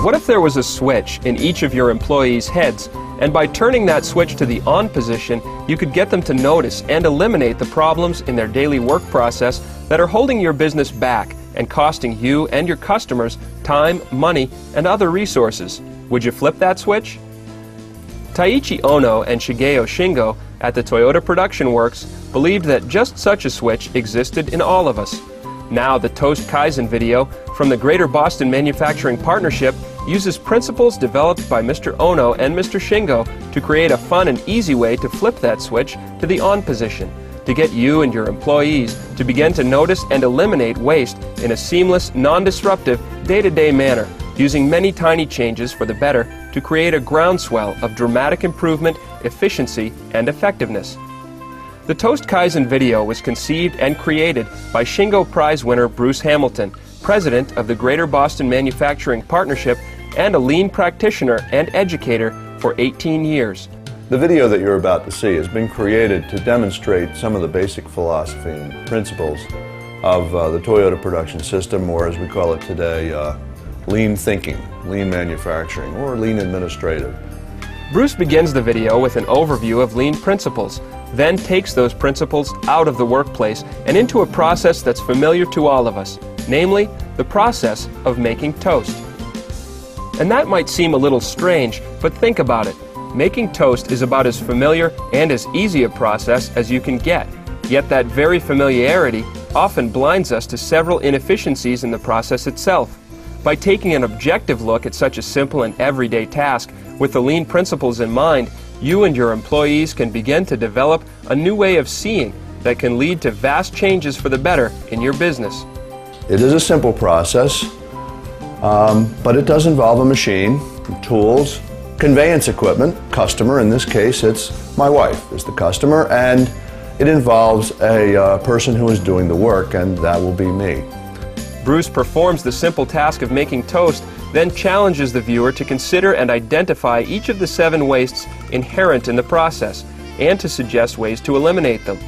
What if there was a switch in each of your employees' heads, and by turning that switch to the on position, you could get them to notice and eliminate the problems in their daily work process that are holding your business back and costing you and your customers time, money, and other resources? Would you flip that switch? Taiichi Ono and Shigeo Shingo at the Toyota Production Works believed that just such a switch existed in all of us. Now the Toast Kaizen video from the Greater Boston Manufacturing Partnership uses principles developed by Mr. Ono and Mr. Shingo to create a fun and easy way to flip that switch to the on position, to get you and your employees to begin to notice and eliminate waste in a seamless, non-disruptive, day-to-day manner, using many tiny changes for the better to create a groundswell of dramatic improvement, efficiency, and effectiveness. The Toast Kaizen video was conceived and created by Shingo Prize winner Bruce Hamilton, president of the Greater Boston Manufacturing Partnership and a lean practitioner and educator for 18 years. The video that you're about to see has been created to demonstrate some of the basic philosophy and principles of the Toyota production system, or as we call it today, lean thinking, lean manufacturing, or lean administrative. Bruce begins the video with an overview of lean principles, then takes those principles out of the workplace and into a process that's familiar to all of us, namely the process of making toast. And that might seem a little strange, but think about it. Making toast is about as familiar and as easy a process as you can get, yet that very familiarity often blinds us to several inefficiencies in the process itself. By taking an objective look at such a simple and everyday task with the lean principles in mind, you and your employees can begin to develop a new way of seeing that can lead to vast changes for the better in your business. It is a simple process, but it does involve a machine, tools, conveyance equipment, customer. In this case, it's my wife is the customer, and it involves a person who is doing the work, and that will be me. Bruce performs the simple task of making toast, then challenges the viewer to consider and identify each of the 7 wastes inherent in the process, and to suggest ways to eliminate them.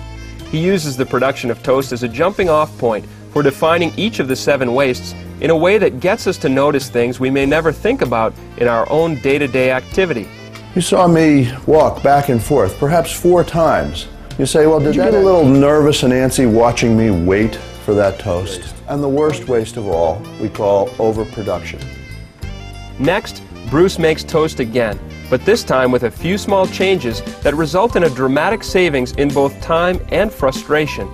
He uses the production of toast as a jumping-off point for defining each of the 7 wastes in a way that gets us to notice things we may never think about in our own day-to-day activity. You saw me walk back and forth, perhaps 4 times. You say, well, did you get a little nervous and antsy watching me wait for that toast? And the worst waste of all, we call overproduction. Next, Bruce makes toast again, but this time with a few small changes that result in a dramatic savings in both time and frustration.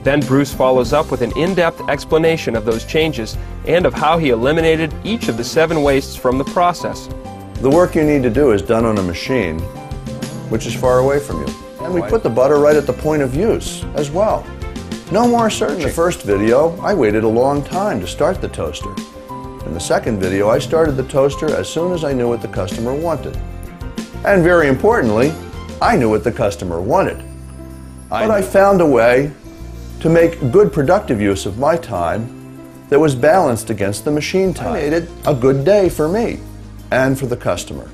Then Bruce follows up with an in-depth explanation of those changes and of how he eliminated each of the 7 wastes from the process. The work you need to do is done on a machine, which is far away from you. And we put the butter right at the point of use as well. No more searching. In the first video, I waited a long time to start the toaster. In the second video, I started the toaster as soon as I knew what the customer wanted. And very importantly, I knew what the customer wanted. But I found a way to make good productive use of my time that was balanced against the machine time. I made it a good day for me and for the customer.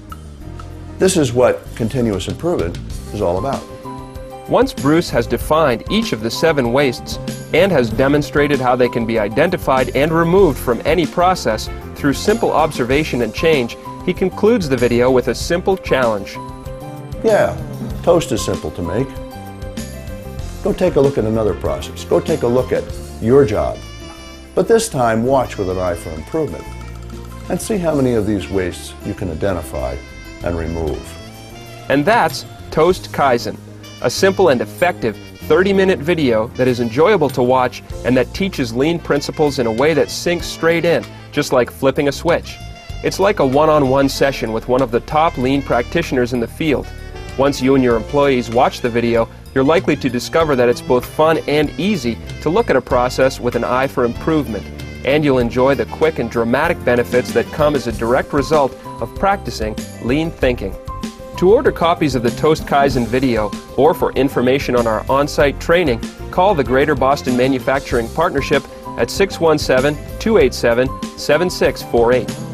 This is what continuous improvement is all about. Once Bruce has defined each of the 7 wastes and has demonstrated how they can be identified and removed from any process through simple observation and change, he concludes the video with a simple challenge. Yeah, toast is simple to make. Go take a look at another process. Go take a look at your job. But this time, watch with an eye for improvement and see how many of these wastes you can identify and remove. And that's Toast Kaizen, a simple and effective 30-minute video that is enjoyable to watch and that teaches lean principles in a way that sinks straight in, just like flipping a switch. It's like a one-on-one session with one of the top lean practitioners in the field. Once you and your employees watch the video, you're likely to discover that it's both fun and easy to look at a process with an eye for improvement, and you'll enjoy the quick and dramatic benefits that come as a direct result of practicing lean thinking. To order copies of the Toast Kaizen video or for information on our on-site training, call the Greater Boston Manufacturing Partnership at 617-287-7648.